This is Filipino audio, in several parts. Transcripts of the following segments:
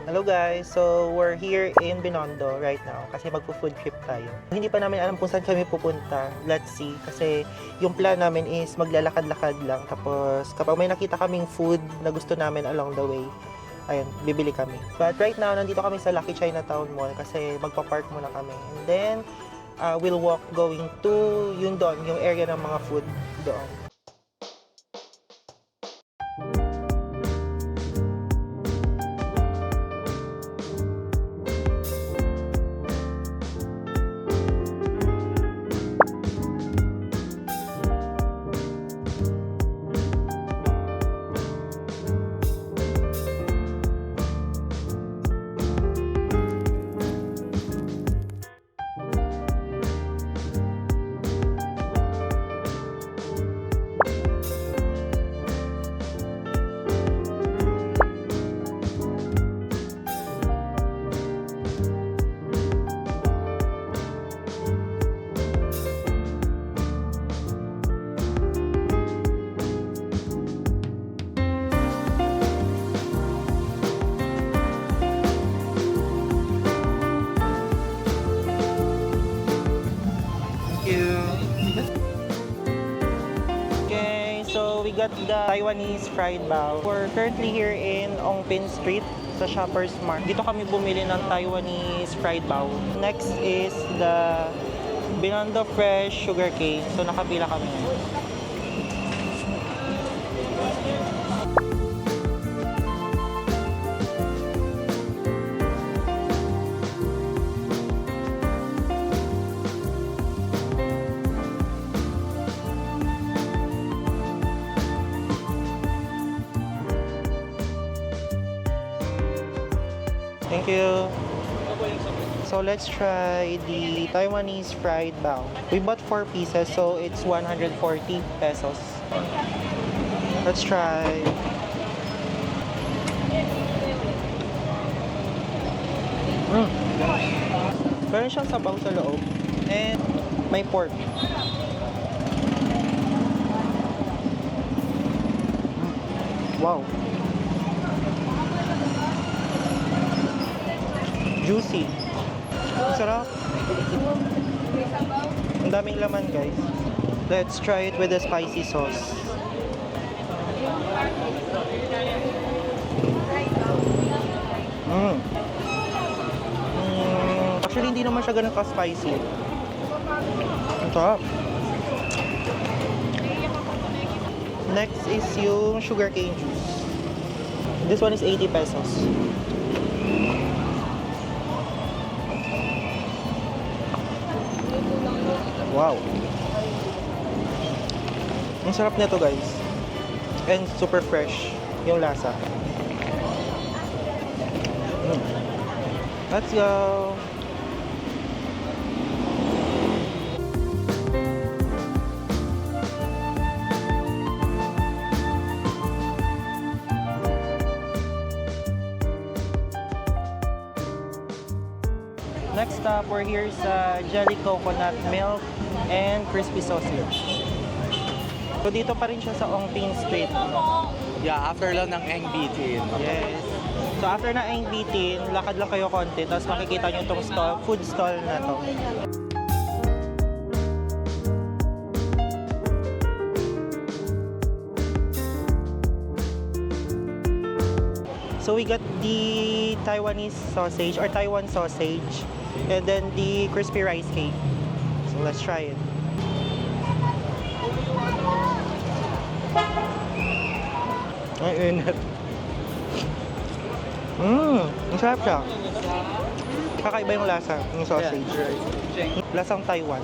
Hello guys! So, we're here in Binondo right now kasi magpo-food trip tayo. Hindi pa namin alam kung saan kami pupunta. Let's see. Kasi yung plan namin is maglalakad-lakad lang. Tapos kapag may nakita kaming food na gusto namin along the way, ayun, bibili kami. But right now, nandito kami sa Lucky Chinatown Mall kasi magpa-park muna kami. And then, we'll walk going to yung doon, yung area ng mga food doon. We got the Taiwanese fried bao. We're currently here in Ongpin Street sa Shoppers Mart. Dito kami bumili ng Taiwanese fried bao. Next is the Binondo Fresh Sugarcane. So nakapila kami. Thank you. So let's try the Taiwanese fried bao. We bought 4 pieces, so it's 140 pesos. Let's try. Meron siyang sabaw sa loob. And may pork. Wow. Juicy. Sarap. Ang daming laman, guys. Let's try it with the spicy sauce. Actually, hindi naman siya ganun ka-spicy. Ang sarap. Next is yung sugarcane juice. This one is 80 pesos. Wow. Ang sarap nito, guys. And super fresh yung lasa. Let's go. Next stop, we're here sa Jelly Coconut Milk and Crispy Sausage. So dito pa rin siya sa Ongpin Street. Yeah, after lang ng Eng Bitin. Yes. So after na Eng Bitin, lakad lang kayo konti, tapos makikita nyo itong stall, food stall na to. So we got the Taiwanese sausage or Taiwan sausage and then the crispy rice cake. So let's try it. Ay, init. Ang sarap siya. Kakaiba yung lasa ng sausage. Lasang Taiwan.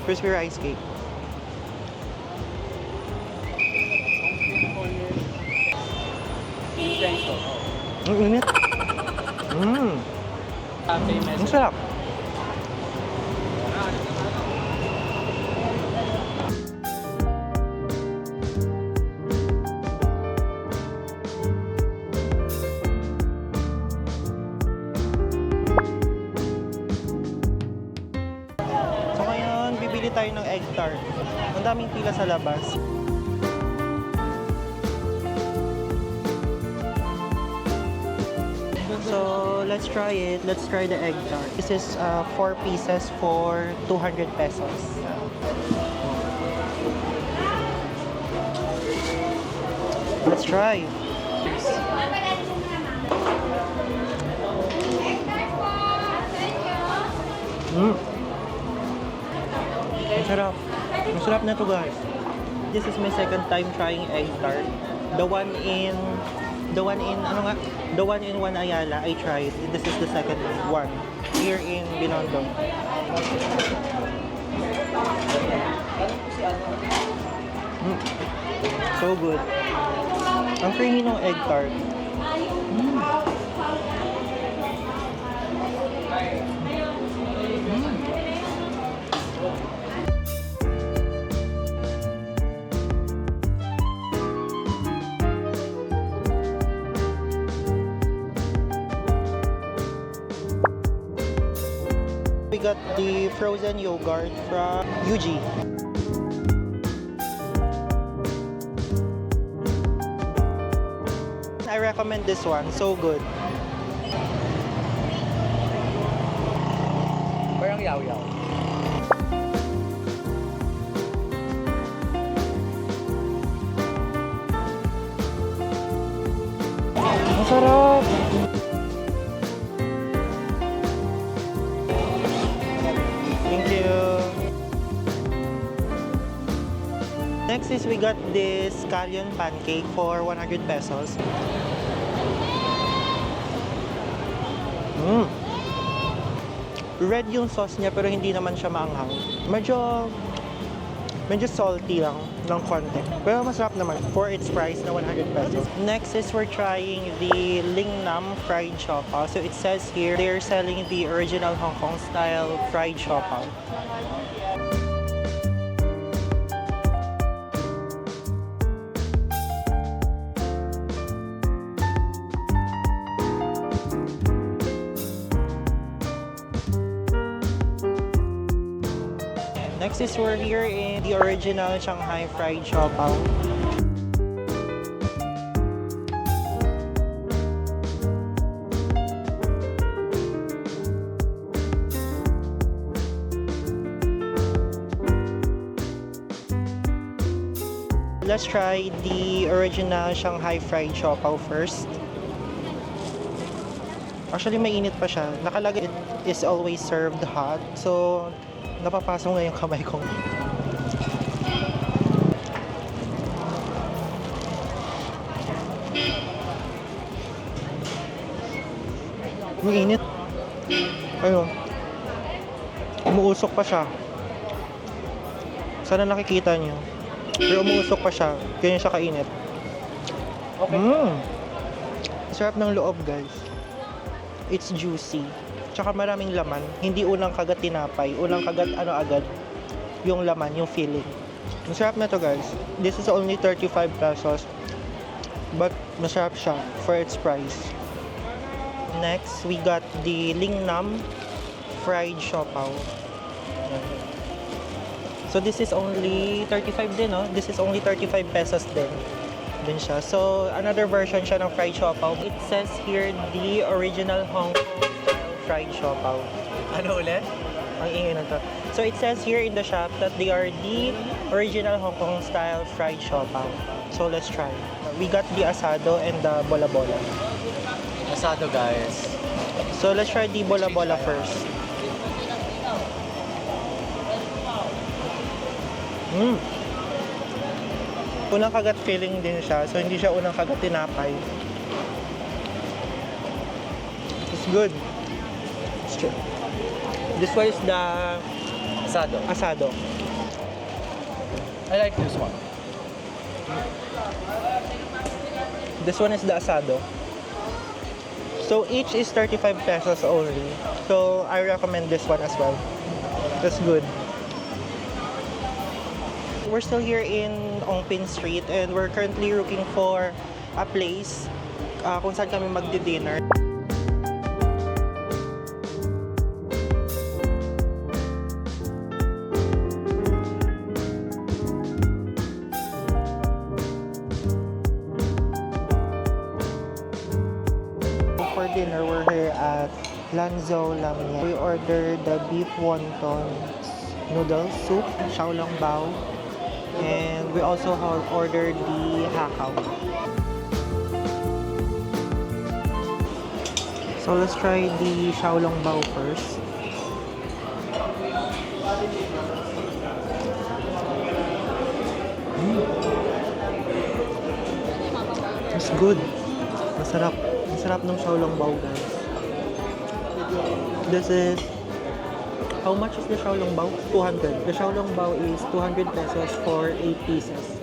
Crispy rice cake. Ang init. Ang sarap. So ngayon, bibili tayo ng egg tart. Ang daming pila sa labas. let's try it. Let's try the egg tart. This is 4 pieces for 200 pesos. Let's try. Masarap. Masarap na to, guys. This is my second time trying egg tart. The one in One Ayala, I tried. This is the second one here in Binondo. So good. Ang creamy ng egg tart. We got the frozen yogurt from UG. I recommend this one. So good. Parang yaw-yaw. Masarap! Thank you. Next is we got this scallion pancake for 100 pesos. Red yung sauce niya pero hindi naman siya maanghang. Medyo salty lang ng konti. Pero masarap naman for its price na 100 pesos. Next is we're trying the Lingnam fried siopaw. So it says here they're selling the original Hong Kong style fried siopaw. Next is we're here in the original Shanghai fried siopaw. Let's try the original Shanghai fried siopaw first. Actually, mainit pa siya. Nakalagay it is always served hot. So, napapasok nga yung kamay ko. Ang init. Ayun. Umuusok pa siya. Sana nakikita niyo. Pero umuusok pa siya. Ganyan siya kainit. Okay. Sarap ng loob, guys. It's juicy. Tsaka maraming laman. Hindi unang kagat tinapay. Unang kagat agad. Yung laman, yung filling. Masarap na to, guys. This is only 35 pesos. But masarap siya for its price. Next, we got the Lingnam fried siopaw. So this is only 35 din, no? This is only 35 pesos din siya. So another version siya ng fried siopaw. It says here the original Hong Kong style fried siopaw. Ano ulit? Ang ingay na to. So it says here in the shop that they are the original Hong Kong style fried siopaw. So let's try. We got the asado and the bola-bola. Asado, guys. So let's try the bola-bola first. Unang kagat filling din siya. So hindi siya unang kagat tinapay. It's good. This one is the asado. I like this one. This one is the asado. So each is 35 pesos only. So I recommend this one as well. That's good. We're still here in Ongpin Street and we're currently looking for a place kung saan kami magdi-dinner. dinner. We're here at Lanzhou Lamia. We ordered the beef wonton noodle soup, xiaolongbao, and we also ordered the hakao. So let's try the xiaolongbao first. It's good. Masarap. Masarap ng xiaolongbao, guys. This is... How much is the xiaolongbao? 200. The xiaolongbao is 200 pesos for 8 pieces.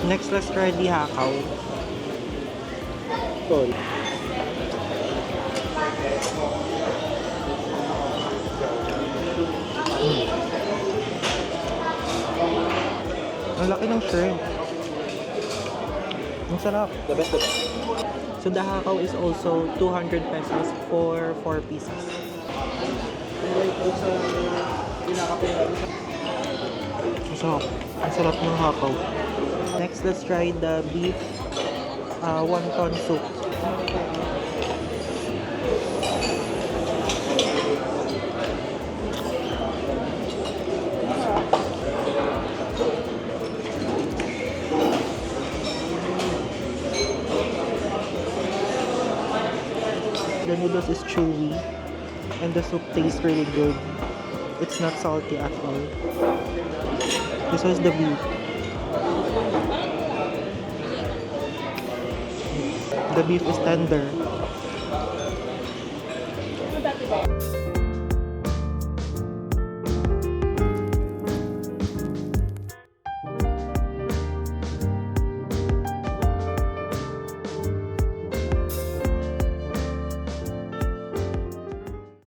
Next, let's try the hakao. Cool. Ang laki ng shrimp. Ang sarap. The best of it. So the hakao is also 200 pesos for 4 pieces. Ang sarap. Ang sarap ng hakao. Next, let's try the beef wonton soup. The noodles is chewy and the soup tastes really good. It's not salty at all. This is the beef. The beef is tender.